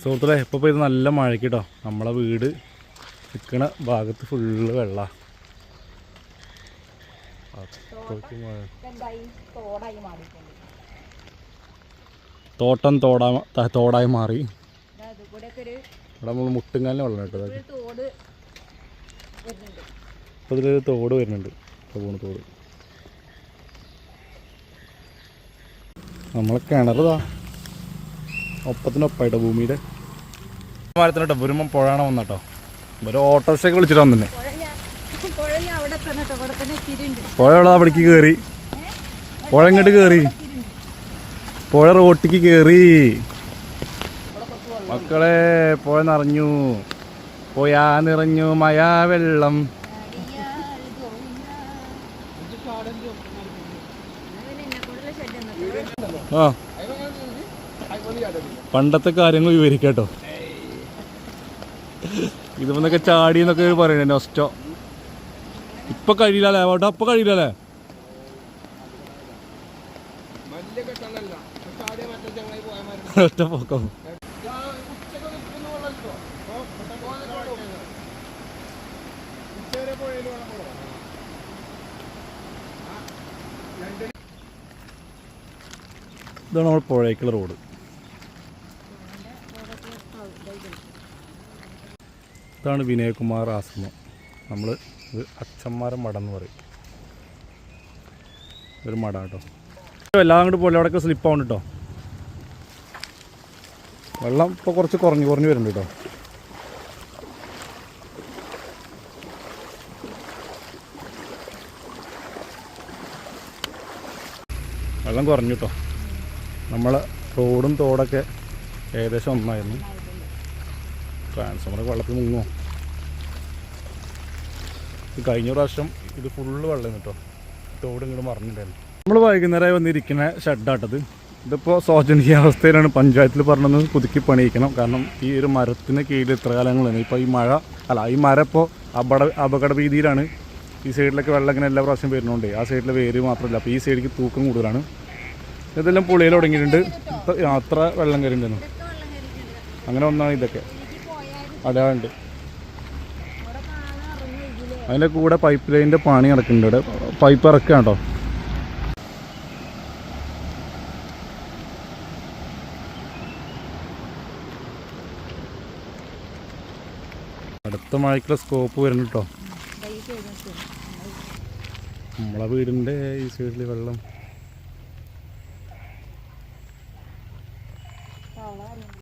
സുഹൃത്തുക്കളെ ഇപ്പോൾ പോയത് നല്ല മഴയ്ക്ക് കേട്ടോ. നമ്മളെ വീട് നിൽക്കണ ഭാഗത്ത് ഫുള്ള് വെള്ളമാണ്. തോട്ടം തോടായി മാറി. ഇവിടെ നമ്മൾ മുട്ടുങ്കാലിന് വെള്ളം കേട്ടോ. ഇപ്പോൾ ഇതിലൊരു തോട് വരുന്നുണ്ട്. പോണ തോട് നമ്മളെ കിണറുതാ ഒപ്പത്തിനൊപ്പായിട്ടോ ഭൂമിയുടെ മരത്തിനോട്ടോ. വരുമ്പം പുഴയാണ് വന്നട്ടോ. ഒരു ഓട്ടോറിക്ഷയൊക്കെ വിളിച്ചിട്ട് വന്നെ. പുഴ ഉള്ളത് അവിടേക്ക് കയറി. പുഴ ഇങ്ങോട്ട് കയറി. പുഴ റോട്ടിക്ക് കയറി. മക്കളെ പുഴ നിറഞ്ഞു. പോയാ നിറഞ്ഞു മഴ വെള്ളം. ആ പണ്ടത്തെ കാര്യങ്ങൾ വിവരിക്കാട്ടോ. ഇതുമൊന്നൊക്കെ ചാടി എന്നൊക്കെ പറയണേ. നൊസ്റ്റോ ഇപ്പൊ കഴിയില്ലല്ലേ അവിടെ. അപ്പൊ കഴിയില്ലല്ലേ. ഒറ്റ പോക്കോ. ഇതാണ് നമ്മൾ പുഴയ്ക്കുള്ള റോഡ്. ഇതാണ് വിനയകുമാർ ആശ്രമം. നമ്മൾ ഇത് അച്ഛന്മാരെ മഠം എന്ന് പറയും. ഒരു മഠം കേട്ടോ. എല്ലാം അങ്ങോട്ട് പോലെ അവിടെയൊക്കെ സ്ലിപ്പാവുണ്ട് കേട്ടോ. വെള്ളം ഇപ്പോൾ കുറച്ച് കുറഞ്ഞു വരുന്നുണ്ട് കേട്ടോ. വെള്ളം കുറഞ്ഞു കേട്ടോ. നമ്മളെ റോഡും തോടൊക്കെ ഏകദേശം ഒന്നായിരുന്നു. ട്രാൻസ്ഫോമറൊക്കെ വെള്ളത്തിൽ മുങ്ങുമോ. കഴിഞ്ഞ പ്രാവശ്യം ഇത് ഫുള്ള് വെള്ളം കേട്ടോ. തോട് ഇങ്ങോട്ട് മറിഞ്ഞിട്ടായിരുന്നു. നമ്മൾ വൈകുന്നേരമായി വന്നിരിക്കുന്ന ഷെഡാട്ടത്. ഇതിപ്പോൾ ശോചനീയാവസ്ഥയിലാണ്. പഞ്ചായത്തിൽ പറഞ്ഞത് പുതുക്കി പണിയിക്കണം. കാരണം ഈ ഒരു മരത്തിന് കീഴിൽ ഇത്ര കാലങ്ങളാണ്. ഇപ്പോൾ ഈ മരം ഇപ്പോൾ അപകട ഭീതിയിലാണ്. ഈ സൈഡിലൊക്കെ വെള്ളം ഇങ്ങനെ എല്ലാ പ്രാവശ്യം വരുന്നുണ്ട്. ആ സൈഡിലെ വേര് മാത്രമല്ല, അപ്പോൾ ഈ സൈഡിലേക്ക് തൂക്കം കൂടുതലാണ്. ഇതെല്ലാം പുളിയിൽ തുടങ്ങിയിട്ടുണ്ട്. അത്ര വെള്ളം കയറിയിട്ടുണ്ടെന്നു. അങ്ങനെ ഒന്നാണ് ഇതൊക്കെ. അടാണ്ട് അതിൻ്റെ കൂടെ പൈപ്പ് ലൈനിൻ്റെ പണി നടക്കുന്നുണ്ട്. ഇവിടെ പൈപ്പ് ഇറക്കുക കേട്ടോ. അടുത്ത മഴയ്ക്കുള്ള സ്കോപ്പ് വരുന്നു കേട്ടോ. നമ്മളെ വീടിൻ്റെ ഈ സൈഡിൽ വെള്ളം